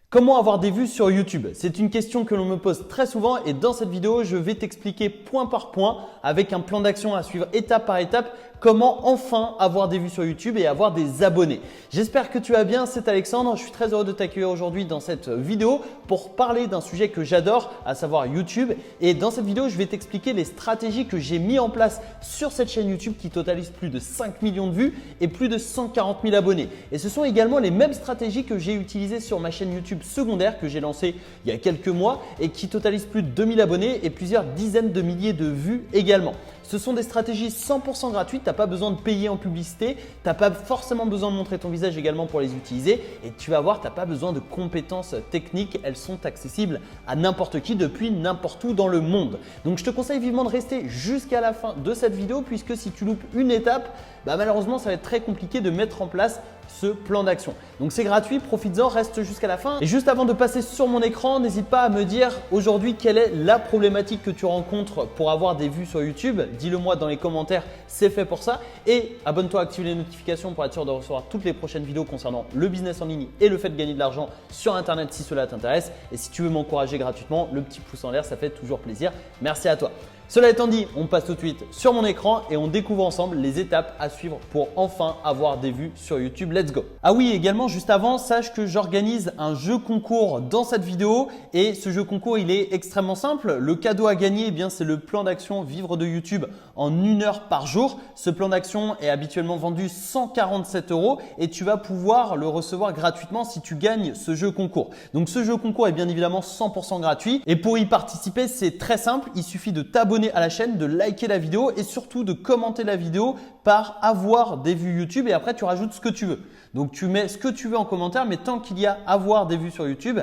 Comment avoir des vues sur YouTube? C'est une question que l'on me pose très souvent et dans cette vidéo, je vais t'expliquer point par point avec un plan d'action à suivre étape par étape comment enfin avoir des vues sur YouTube et avoir des abonnés. J'espère que tu vas bien, c'est Alexandre. Je suis très heureux de t'accueillir aujourd'hui dans cette vidéo pour parler d'un sujet que j'adore, à savoir YouTube. Et dans cette vidéo, je vais t'expliquer les stratégies que j'ai mis en place sur cette chaîne YouTube qui totalise plus de 5 millions de vues et plus de 140 000 abonnés. Et ce sont également les mêmes stratégies que j'ai utilisées sur ma chaîne YouTube secondaire que j'ai lancée il y a quelques mois et qui totalise plus de 2000 abonnés et plusieurs dizaines de milliers de vues également. Ce sont des stratégies 100% gratuites, tu n'as pas besoin de payer en publicité, tu n'as pas forcément besoin de montrer ton visage également pour les utiliser et tu vas voir, tu n'as pas besoin de compétences techniques, elles sont accessibles à n'importe qui depuis n'importe où dans le monde. Donc je te conseille vivement de rester jusqu'à la fin de cette vidéo puisque si tu loupes une étape, malheureusement ça va être très compliqué de mettre en place ce plan d'action. Donc c'est gratuit, profites-en, reste jusqu'à la fin. Et juste avant de passer sur mon écran, n'hésite pas à me dire aujourd'hui quelle est la problématique que tu rencontres pour avoir des vues sur YouTube. Dis-le moi dans les commentaires, c'est fait pour ça. Et abonne-toi, active les notifications pour être sûr de recevoir toutes les prochaines vidéos concernant le business en ligne et le fait de gagner de l'argent sur Internet si cela t'intéresse. Et si tu veux m'encourager gratuitement, le petit pouce en l'air, ça fait toujours plaisir. Merci à toi. Cela étant dit, on passe tout de suite sur mon écran et on découvre ensemble les étapes à suivre pour enfin avoir des vues sur YouTube. Let's go! Ah oui, également juste avant, sache que j'organise un jeu concours dans cette vidéo et ce jeu concours, il est extrêmement simple. Le cadeau à gagner, c'est le plan d'action Vivre de YouTube en 1 heure par jour. Ce plan d'action est habituellement vendu 147 € et tu vas pouvoir le recevoir gratuitement si tu gagnes ce jeu concours. Donc ce jeu concours est bien évidemment 100% gratuit et pour y participer, c'est très simple. Il suffit de t'abonner à la chaîne, de liker la vidéo et surtout de commenter la vidéo par avoir des vues YouTube et après tu rajoutes ce que tu veux. Donc tu mets ce que tu veux en commentaire mais tant qu'il y a avoir des vues sur YouTube,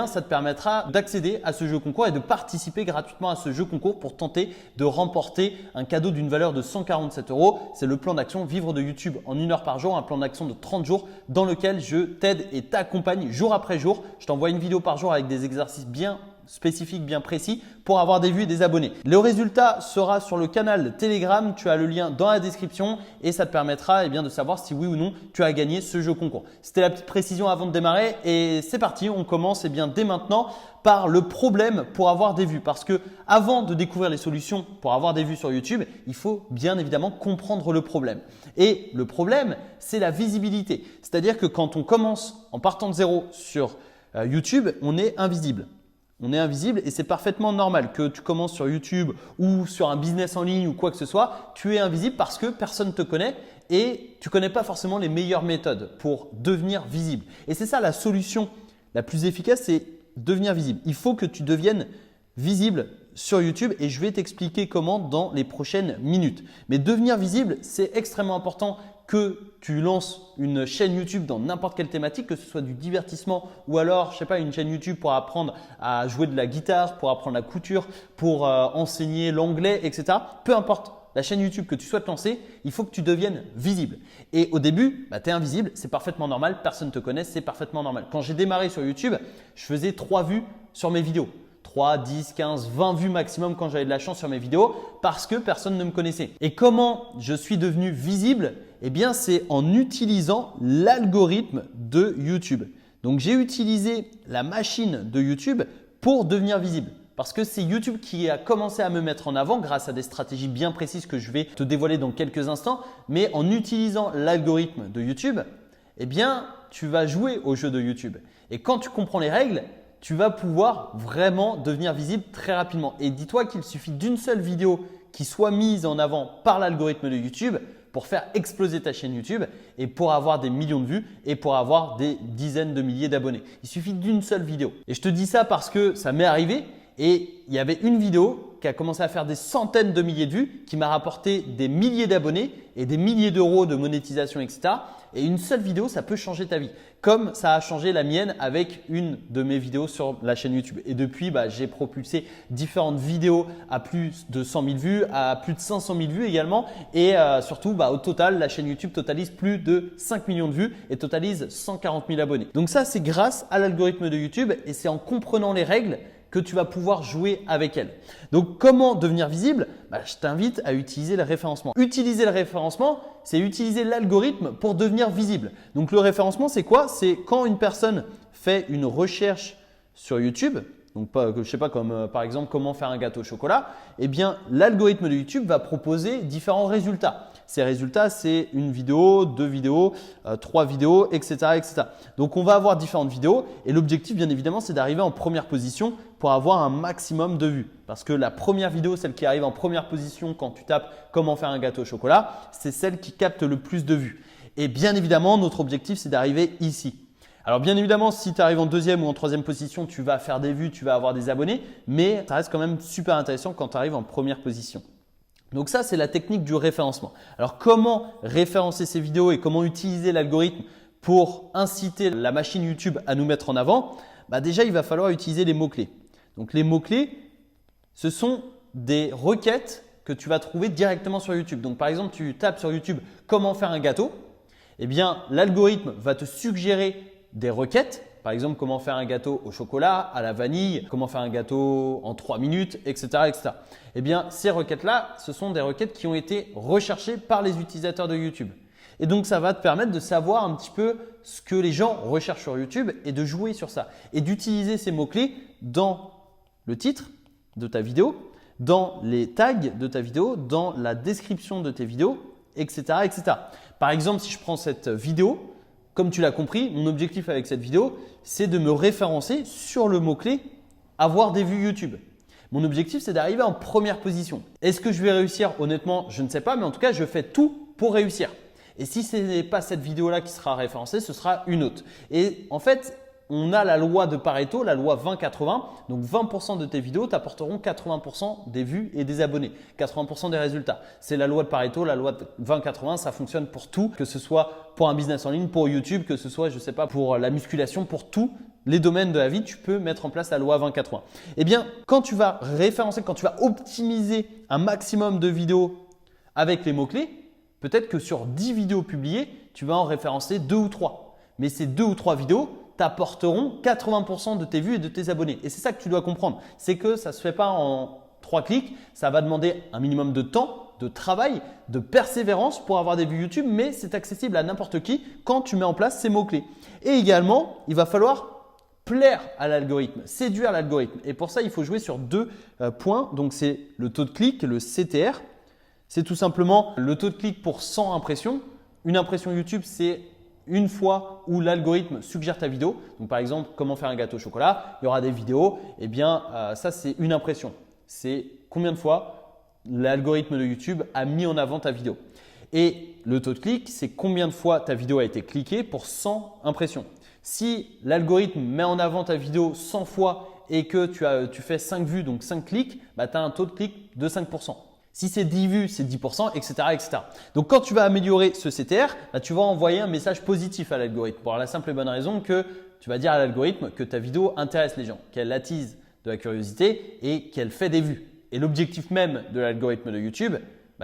ça te permettra d'accéder à ce jeu concours et de participer gratuitement à ce jeu concours pour tenter de remporter un cadeau d'une valeur de 147 €. C'est le plan d'action Vivre de YouTube en 1 heure par jour, un plan d'action de 30 jours dans lequel je t'aide et t'accompagne jour après jour. Je t'envoie une vidéo par jour avec des exercices bien spécifique, bien précis pour avoir des vues et des abonnés. Le résultat sera sur le canal Telegram. Tu as le lien dans la description et ça te permettra de savoir si oui ou non tu as gagné ce jeu concours. C'était la petite précision avant de démarrer et c'est parti. On commence dès maintenant par le problème pour avoir des vues parce que avant de découvrir les solutions pour avoir des vues sur YouTube, il faut bien évidemment comprendre le problème. Et le problème, c'est la visibilité. C'est-à-dire que quand on commence en partant de zéro sur YouTube, on est invisible. On est invisible et c'est parfaitement normal que tu commences sur YouTube ou sur un business en ligne ou quoi que ce soit, tu es invisible parce que personne ne te connaît et tu ne connais pas forcément les meilleures méthodes pour devenir visible. Et c'est ça la solution la plus efficace, c'est devenir visible. Il faut que tu deviennes visible sur YouTube et je vais t'expliquer comment dans les prochaines minutes. Mais devenir visible, c'est extrêmement important que tu lances une chaîne YouTube dans n'importe quelle thématique, que ce soit du divertissement ou alors, une chaîne YouTube pour apprendre à jouer de la guitare, pour apprendre la couture, pour enseigner l'anglais, etc. Peu importe la chaîne YouTube que tu souhaites lancer, il faut que tu deviennes visible. Et au début, tu es invisible, c'est parfaitement normal, personne ne te connaît, c'est parfaitement normal. Quand j'ai démarré sur YouTube, je faisais 3 vues sur mes vidéos. 3, 10, 15, 20 vues maximum quand j'avais de la chance sur mes vidéos parce que personne ne me connaissait. Et comment je suis devenu visible? C'est en utilisant l'algorithme de YouTube. Donc, j'ai utilisé la machine de YouTube pour devenir visible. Parce que c'est YouTube qui a commencé à me mettre en avant grâce à des stratégies bien précises que je vais te dévoiler dans quelques instants. Mais en utilisant l'algorithme de YouTube, tu vas jouer au jeu de YouTube. Et quand tu comprends les règles, tu vas pouvoir vraiment devenir visible très rapidement. Et dis-toi qu'il suffit d'une seule vidéo qui soit mise en avant par l'algorithme de YouTube pour faire exploser ta chaîne YouTube et pour avoir des millions de vues et pour avoir des dizaines de milliers d'abonnés. Il suffit d'une seule vidéo. Et je te dis ça parce que ça m'est arrivé et il y avait une vidéo qui a commencé à faire des centaines de milliers de vues, qui m'a rapporté des milliers d'abonnés et des milliers d'euros de monétisation, etc. Et une seule vidéo, ça peut changer ta vie. Comme ça a changé la mienne avec une de mes vidéos sur la chaîne YouTube. Et depuis, j'ai propulsé différentes vidéos à plus de 100 000 vues, à plus de 500 000 vues également. Et surtout, au total, la chaîne YouTube totalise plus de 5 millions de vues et totalise 140 000 abonnés. Donc ça, c'est grâce à l'algorithme de YouTube et c'est en comprenant les règles que tu vas pouvoir jouer avec elles. Donc, comment devenir visible? Je t'invite à utiliser le référencement. Utiliser le référencement, c'est utiliser l'algorithme pour devenir visible. Donc, le référencement, c'est quoi? C'est quand une personne fait une recherche sur YouTube, donc je sais pas, comme par exemple comment faire un gâteau au chocolat, eh bien l'algorithme de YouTube va proposer différents résultats. Ces résultats, c'est une vidéo, 2 vidéos, 3 vidéos, etc., etc. Donc on va avoir différentes vidéos et l'objectif bien évidemment c'est d'arriver en première position pour avoir un maximum de vues. Parce que la première vidéo, celle qui arrive en première position quand tu tapes comment faire un gâteau au chocolat, c'est celle qui capte le plus de vues. Et bien évidemment, notre objectif c'est d'arriver ici. Alors bien évidemment, si tu arrives en deuxième ou en troisième position, tu vas faire des vues, tu vas avoir des abonnés, mais ça reste quand même super intéressant quand tu arrives en première position. Donc ça, c'est la technique du référencement. Alors comment référencer ces vidéos et comment utiliser l'algorithme pour inciter la machine YouTube à nous mettre en avant? Déjà, il va falloir utiliser les mots-clés. Donc les mots-clés, ce sont des requêtes que tu vas trouver directement sur YouTube. Donc par exemple, tu tapes sur YouTube « Comment faire un gâteau ?» Eh bien, l'algorithme va te suggérer des requêtes, par exemple comment faire un gâteau au chocolat, à la vanille, comment faire un gâteau en 3 minutes, etc., etc. Eh bien, ces requêtes-là, ce sont des requêtes qui ont été recherchées par les utilisateurs de YouTube. Et donc, ça va te permettre de savoir un petit peu ce que les gens recherchent sur YouTube et de jouer sur ça. Et d'utiliser ces mots-clés dans le titre de ta vidéo, dans les tags de ta vidéo, dans la description de tes vidéos, etc., etc. Par exemple, si je prends cette vidéo, comme tu l'as compris, mon objectif avec cette vidéo, c'est de me référencer sur le mot-clé « avoir des vues YouTube ». Mon objectif, c'est d'arriver en première position. Est-ce que je vais réussir? Honnêtement, je ne sais pas, mais en tout cas, je fais tout pour réussir. Et si ce n'est pas cette vidéo-là qui sera référencée, ce sera une autre. Et en fait, on a la loi de Pareto, la loi 20-80. Donc 20% de tes vidéos t'apporteront 80% des vues et des abonnés, 80% des résultats. C'est la loi de Pareto, la loi de 20-80, ça fonctionne pour tout, que ce soit pour un business en ligne, pour YouTube, que ce soit, je sais pas, pour la musculation, pour tous les domaines de la vie, tu peux mettre en place la loi 20-80. Eh bien, quand tu vas référencer, quand tu vas optimiser un maximum de vidéos avec les mots-clés, peut-être que sur 10 vidéos publiées, tu vas en référencer 2 ou 3. Mais ces 2 ou 3 vidéos t'apporteront 80% de tes vues et de tes abonnés. Et c'est ça que tu dois comprendre. C'est que ça ne se fait pas en 3 clics. Ça va demander un minimum de temps, de travail, de persévérance pour avoir des vues YouTube, mais c'est accessible à n'importe qui quand tu mets en place ces mots-clés. Et également, il va falloir plaire à l'algorithme, séduire l'algorithme. Et pour ça, il faut jouer sur 2 points. Donc, c'est le taux de clic, le CTR. C'est tout simplement le taux de clic pour 100 impressions. Une impression YouTube, c'est une fois où l'algorithme suggère ta vidéo. Donc, par exemple, comment faire un gâteau au chocolat, il y aura des vidéos. Eh bien, ça, c'est une impression. C'est combien de fois l'algorithme de YouTube a mis en avant ta vidéo. Et le taux de clic, c'est combien de fois ta vidéo a été cliquée pour 100 impressions. Si l'algorithme met en avant ta vidéo 100 fois et que tu fais 5 vues, donc 5 clics, tu as un taux de clic de 5%. Si c'est 10 vues, c'est 10%, etc., etc. Donc, quand tu vas améliorer ce CTR, tu vas envoyer un message positif à l'algorithme pour la simple et bonne raison que tu vas dire à l'algorithme que ta vidéo intéresse les gens, qu'elle attise de la curiosité et qu'elle fait des vues. Et l'objectif même de l'algorithme de YouTube,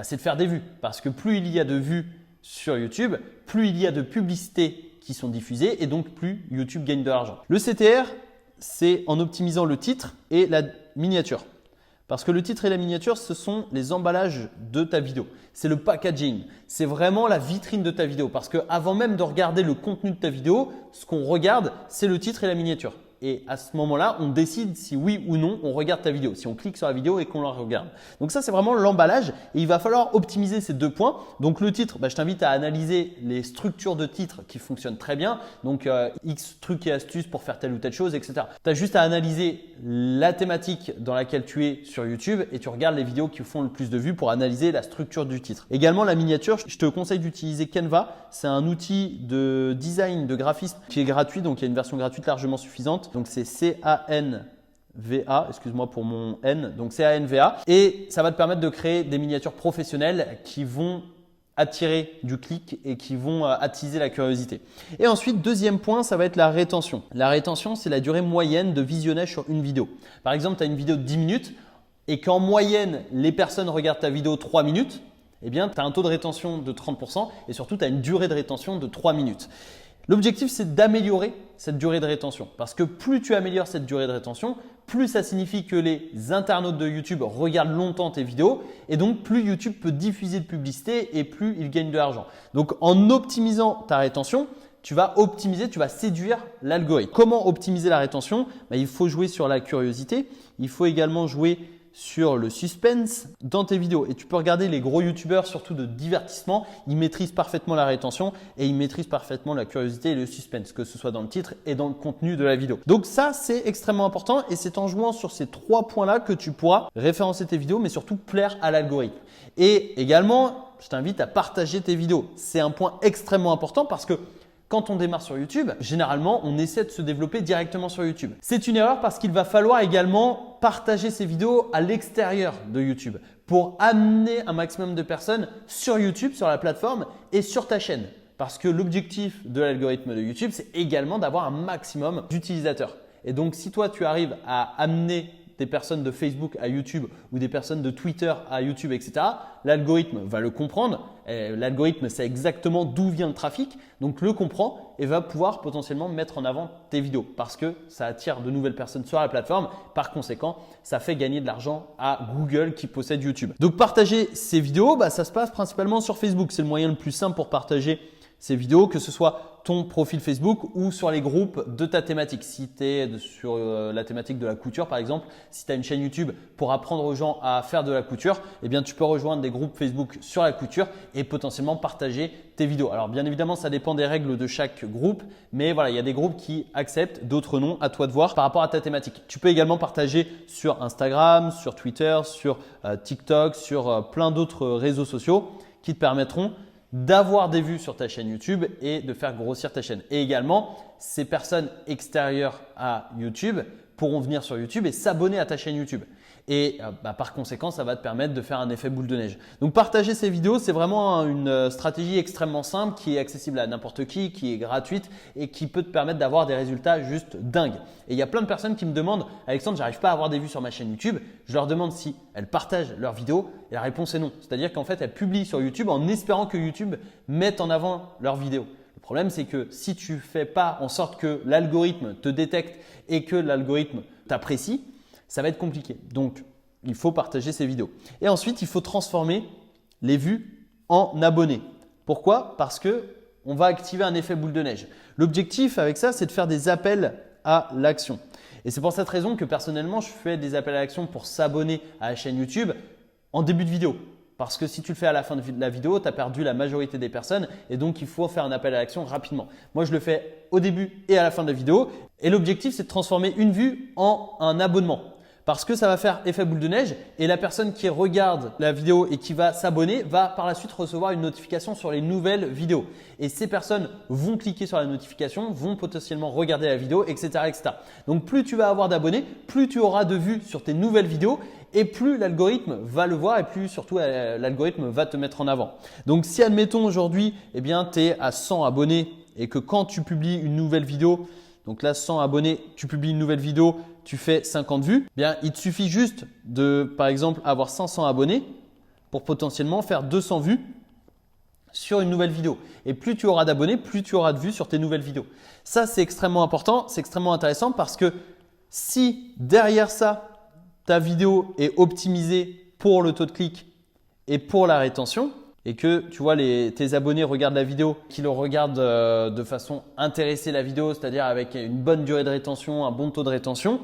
c'est de faire des vues. Parce que plus il y a de vues sur YouTube, plus il y a de publicités qui sont diffusées et donc plus YouTube gagne de l'argent. Le CTR, c'est en optimisant le titre et la miniature. Parce que le titre et la miniature, ce sont les emballages de ta vidéo. C'est le packaging. C'est vraiment la vitrine de ta vidéo. Parce qu'avant même de regarder le contenu de ta vidéo, ce qu'on regarde, c'est le titre et la miniature. Et à ce moment-là, on décide si oui ou non on regarde ta vidéo, si on clique sur la vidéo et qu'on la regarde. Donc ça, c'est vraiment l'emballage et il va falloir optimiser ces 2 points. Donc le titre, je t'invite à analyser les structures de titres qui fonctionnent très bien. Donc X trucs et astuces pour faire telle ou telle chose, etc. Tu as juste à analyser la thématique dans laquelle tu es sur YouTube et tu regardes les vidéos qui font le plus de vues pour analyser la structure du titre. Également, la miniature, je te conseille d'utiliser Canva. C'est un outil de design, de graphisme qui est gratuit. Donc il y a une version gratuite largement suffisante. Donc, c'est CANVA, excuse-moi pour mon N, donc CANVA. Et ça va te permettre de créer des miniatures professionnelles qui vont attirer du clic et qui vont attiser la curiosité. Et ensuite, deuxième point, ça va être la rétention. La rétention, c'est la durée moyenne de visionnage sur une vidéo. Par exemple, tu as une vidéo de 10 minutes et qu'en moyenne, les personnes regardent ta vidéo 3 minutes, eh bien, tu as un taux de rétention de 30% et surtout, tu as une durée de rétention de 3 minutes. L'objectif, c'est d'améliorer cette durée de rétention parce que plus tu améliores cette durée de rétention, plus ça signifie que les internautes de YouTube regardent longtemps tes vidéos et donc plus YouTube peut diffuser de publicité et plus il gagne de l'argent. Donc en optimisant ta rétention, tu vas optimiser, tu vas séduire l'algorithme. Comment optimiser la rétention? Il faut jouer sur la curiosité, il faut également jouer sur le suspense dans tes vidéos. Et tu peux regarder les gros youtubeurs, surtout de divertissement, ils maîtrisent parfaitement la rétention et ils maîtrisent parfaitement la curiosité et le suspense, que ce soit dans le titre et dans le contenu de la vidéo. Donc ça, c'est extrêmement important et c'est en jouant sur ces 3 points-là que tu pourras référencer tes vidéos, mais surtout plaire à l'algorithme. Et également, je t'invite à partager tes vidéos. C'est un point extrêmement important parce que quand on démarre sur YouTube, généralement, on essaie de se développer directement sur YouTube. C'est une erreur parce qu'il va falloir également partager ces vidéos à l'extérieur de YouTube pour amener un maximum de personnes sur YouTube, sur la plateforme et sur ta chaîne. Parce que l'objectif de l'algorithme de YouTube, c'est également d'avoir un maximum d'utilisateurs. Et donc, si toi, tu arrives à amener des personnes de Facebook à YouTube ou des personnes de Twitter à YouTube, etc., l'algorithme va le comprendre. L'algorithme sait exactement d'où vient le trafic, donc le comprend et va pouvoir potentiellement mettre en avant tes vidéos parce que ça attire de nouvelles personnes sur la plateforme. Par conséquent, ça fait gagner de l'argent à Google qui possède YouTube. Donc, partager ces vidéos, ça se passe principalement sur Facebook. C'est le moyen le plus simple pour partager ces vidéos, que ce soit ton profil Facebook ou sur les groupes de ta thématique. Si tu es sur la thématique de la couture par exemple, si tu as une chaîne YouTube pour apprendre aux gens à faire de la couture, eh bien tu peux rejoindre des groupes Facebook sur la couture et potentiellement partager tes vidéos. Alors bien évidemment, ça dépend des règles de chaque groupe, mais voilà, il y a des groupes qui acceptent, d'autres non, à toi de voir par rapport à ta thématique. Tu peux également partager sur Instagram, sur Twitter, sur TikTok, sur plein d'autres réseaux sociaux qui te permettront d'avoir des vues sur ta chaîne YouTube et de faire grossir ta chaîne. Et également, ces personnes extérieures à YouTube pourront venir sur YouTube et s'abonner à ta chaîne YouTube. Et par conséquent, ça va te permettre de faire un effet boule de neige. Donc, partager ces vidéos, c'est vraiment une stratégie extrêmement simple qui est accessible à n'importe qui est gratuite et qui peut te permettre d'avoir des résultats juste dingues. Et il y a plein de personnes qui me demandent « Alexandre, j'arrive pas à avoir des vues sur ma chaîne YouTube ». Je leur demande si elles partagent leurs vidéos et la réponse est non. C'est-à-dire qu'en fait, elles publient sur YouTube en espérant que YouTube mette en avant leurs vidéos. Le problème, c'est que si tu fais pas en sorte que l'algorithme te détecte et que l'algorithme t'apprécie, ça va être compliqué. Donc, il faut partager ces vidéos. Et ensuite, il faut transformer les vues en abonnés. Pourquoi? Parce qu'on va activer un effet boule de neige. L'objectif avec ça, c'est de faire des appels à l'action. Et c'est pour cette raison que personnellement, je fais des appels à l'action pour s'abonner à la chaîne YouTube en début de vidéo. Parce que si tu le fais à la fin de la vidéo, tu as perdu la majorité des personnes et donc il faut faire un appel à l'action rapidement. Moi, je le fais au début et à la fin de la vidéo. Et l'objectif, c'est de transformer une vue en un abonnement. Parce que ça va faire effet boule de neige et la personne qui regarde la vidéo et qui va s'abonner va par la suite recevoir une notification sur les nouvelles vidéos. Et ces personnes vont cliquer sur la notification, vont potentiellement regarder la vidéo, etc., etc. Donc, plus tu vas avoir d'abonnés, plus tu auras de vues sur tes nouvelles vidéos et plus l'algorithme va le voir et plus surtout l'algorithme va te mettre en avant. Donc, si admettons aujourd'hui, tu es à 100 abonnés et que quand tu publies une nouvelle vidéo, donc là, 100 abonnés, tu publies une nouvelle vidéo, tu fais 50 vues. Bien, il te suffit juste de, par exemple, avoir 500 abonnés pour potentiellement faire 200 vues sur une nouvelle vidéo. Et plus tu auras d'abonnés, plus tu auras de vues sur tes nouvelles vidéos. Ça, c'est extrêmement important, c'est extrêmement intéressant parce que si derrière ça, ta vidéo est optimisée pour le taux de clic et pour la rétention, et que tu vois tes abonnés regardent la vidéo, qu'ils le regardent de façon intéressée la vidéo, c'est-à-dire avec une bonne durée de rétention, un bon taux de rétention,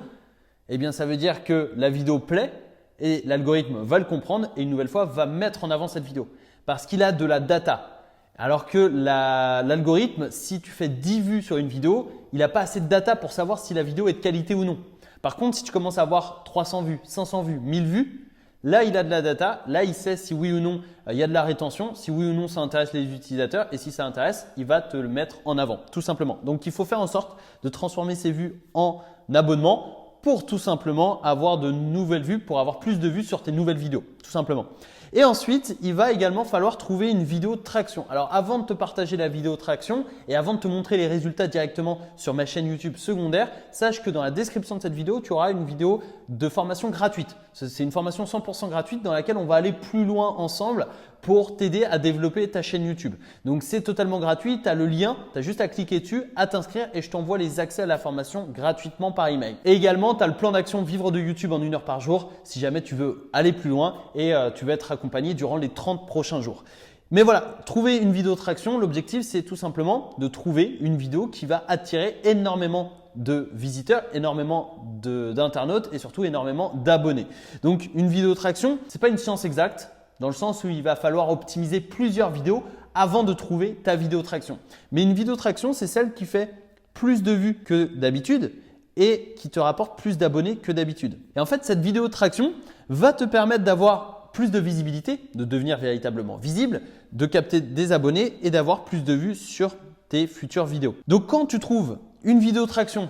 eh bien ça veut dire que la vidéo plaît et l'algorithme va le comprendre et une nouvelle fois va mettre en avant cette vidéo parce qu'il a de la data. Alors que l'algorithme, si tu fais 10 vues sur une vidéo, il n'a pas assez de data pour savoir si la vidéo est de qualité ou non. Par contre, si tu commences à avoir 300 vues, 500 vues, 1000 vues, là, il a de la data. Là, il sait si oui ou non il y a de la rétention, si oui ou non ça intéresse les utilisateurs et si ça intéresse, il va te le mettre en avant, tout simplement. Donc, il faut faire en sorte de transformer ces vues en abonnements pour tout simplement avoir de nouvelles vues, pour avoir plus de vues sur tes nouvelles vidéos, tout simplement. Et ensuite, il va également falloir trouver une vidéo de traction. Alors, avant de te partager la vidéo de traction et avant de te montrer les résultats directement sur ma chaîne YouTube secondaire, sache que dans la description de cette vidéo, tu auras une vidéo de formation gratuite. C'est une formation 100% gratuite dans laquelle on va aller plus loin ensemble pour t'aider à développer ta chaîne YouTube. Donc, c'est totalement gratuit. Tu as le lien, tu as juste à cliquer dessus, à t'inscrire et je t'envoie les accès à la formation gratuitement par email. Et également, tu as le plan d'action vivre de YouTube en 1 heure par jour si jamais tu veux aller plus loin et tu veux être accompagné durant les 30 prochains jours. Mais voilà, trouver une vidéo traction, l'objectif c'est tout simplement de trouver une vidéo qui va attirer énormément de visiteurs, énormément d'internautes et surtout énormément d'abonnés. Donc une vidéo traction, ce n'est pas une science exacte dans le sens où il va falloir optimiser plusieurs vidéos avant de trouver ta vidéo traction. Mais une vidéo traction, c'est celle qui fait plus de vues que d'habitude et qui te rapporte plus d'abonnés que d'habitude. Et en fait, cette vidéo traction va te permettre d'avoir plus de visibilité, de devenir véritablement visible, de capter des abonnés et d'avoir plus de vues sur tes futures vidéos. Donc quand tu trouves une vidéo traction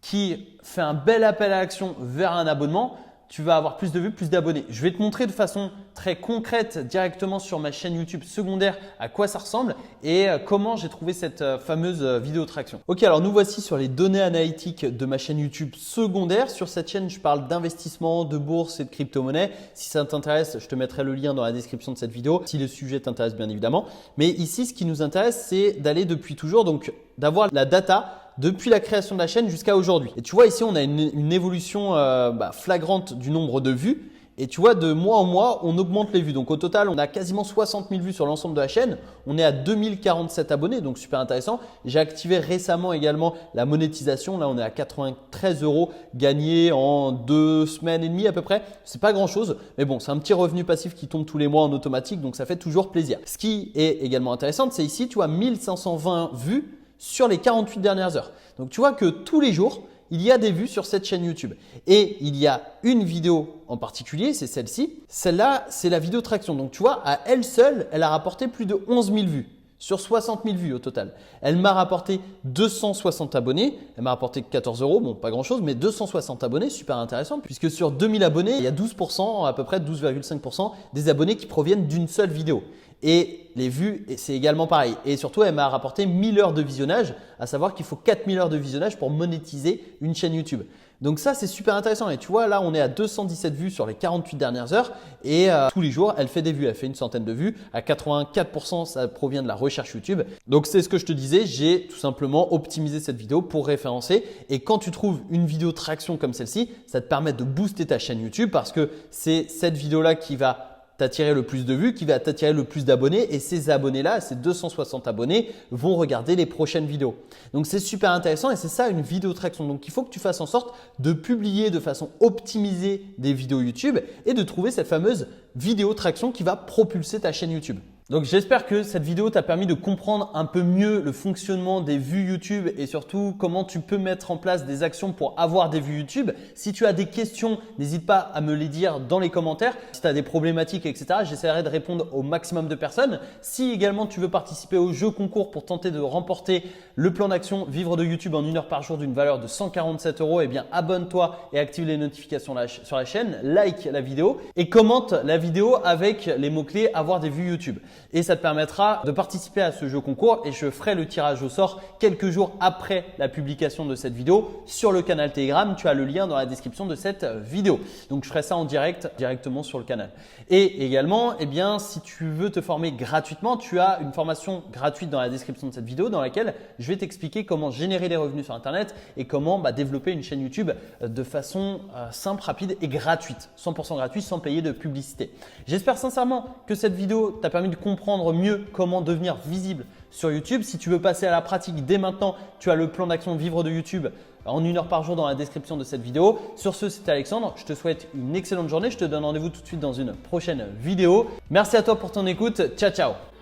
qui fait un bel appel à l'action vers un abonnement, tu vas avoir plus de vues, plus d'abonnés. Je vais te montrer de façon très concrète directement sur ma chaîne YouTube secondaire à quoi ça ressemble et comment j'ai trouvé cette fameuse vidéo traction. Ok, alors nous voici sur les données analytiques de ma chaîne YouTube secondaire. Sur cette chaîne, je parle d'investissement, de bourse et de crypto-monnaie. Si ça t'intéresse, je te mettrai le lien dans la description de cette vidéo si le sujet t'intéresse bien évidemment. Mais ici, ce qui nous intéresse, c'est d'aller depuis toujours, donc d'avoir la data depuis la création de la chaîne jusqu'à aujourd'hui. Et tu vois ici, on a une évolution flagrante du nombre de vues. Et tu vois, de mois en mois, on augmente les vues. Donc au total, on a quasiment 60 000 vues sur l'ensemble de la chaîne. On est à 2047 abonnés, donc super intéressant. J'ai activé récemment également la monétisation. Là, on est à 93 € gagnés en 2 semaines et demie à peu près. C'est pas grand chose, mais bon, c'est un petit revenu passif qui tombe tous les mois en automatique, donc ça fait toujours plaisir. Ce qui est également intéressant, c'est ici, tu vois, 1520 vues sur les 48 dernières heures. Donc, tu vois que tous les jours, il y a des vues sur cette chaîne YouTube. Et il y a une vidéo en particulier, c'est celle-ci. Celle-là, c'est la vidéo traction. Donc, tu vois, à elle seule, elle a rapporté plus de 11 000 vues sur 60 000 vues au total. Elle m'a rapporté 260 abonnés. Elle m'a rapporté 14 €. Bon, pas grand-chose, mais 260 abonnés, super intéressant. Puisque sur 2000 abonnés, il y a 12%, à peu près 12,5% des abonnés qui proviennent d'une seule vidéo. Et les vues, c'est également pareil. Et surtout, elle m'a rapporté 1000 heures de visionnage, à savoir qu'il faut 4000 heures de visionnage pour monétiser une chaîne YouTube. Donc ça, c'est super intéressant. Et tu vois, là, on est à 217 vues sur les 48 dernières heures. Et tous les jours, elle fait des vues. Elle fait une centaine de vues. À 84%, ça provient de la recherche YouTube. Donc, c'est ce que je te disais. J'ai tout simplement optimisé cette vidéo pour référencer. Et quand tu trouves une vidéo traction comme celle-ci, ça te permet de booster ta chaîne YouTube parce que c'est cette vidéo-là qui va t'attirer le plus de vues, qui va t'attirer le plus d'abonnés et ces abonnés-là, ces 260 abonnés vont regarder les prochaines vidéos. Donc, c'est super intéressant et c'est ça une vidéo traction. Donc, il faut que tu fasses en sorte de publier de façon optimisée des vidéos YouTube et de trouver cette fameuse vidéo traction qui va propulser ta chaîne YouTube. Donc, j'espère que cette vidéo t'a permis de comprendre un peu mieux le fonctionnement des vues YouTube et surtout comment tu peux mettre en place des actions pour avoir des vues YouTube. Si tu as des questions, n'hésite pas à me les dire dans les commentaires. Si tu as des problématiques, etc., j'essaierai de répondre au maximum de personnes. Si également tu veux participer au jeu concours pour tenter de remporter le plan d'action vivre de YouTube en 1 heure par jour d'une valeur de 147 €, eh bien abonne-toi et active les notifications sur la chaîne, like la vidéo et commente la vidéo avec les mots-clés avoir des vues YouTube. Et ça te permettra de participer à ce jeu concours et je ferai le tirage au sort quelques jours après la publication de cette vidéo sur le canal Telegram. Tu as le lien dans la description de cette vidéo. Donc, je ferai ça en direct directement sur le canal. Et également, eh bien, si tu veux te former gratuitement, tu as une formation gratuite dans la description de cette vidéo dans laquelle je vais t'expliquer comment générer des revenus sur Internet et comment développer une chaîne YouTube de façon simple, rapide et gratuite. 100% gratuite sans payer de publicité. J'espère sincèrement que cette vidéo t'a permis de comprendre mieux comment devenir visible sur YouTube. Si tu veux passer à la pratique dès maintenant, tu as le plan d'action vivre de YouTube en 1 heure par jour dans la description de cette vidéo. Sur ce, c'était Alexandre. Je te souhaite une excellente journée. Je te donne rendez-vous tout de suite dans une prochaine vidéo. Merci à toi pour ton écoute. Ciao, ciao.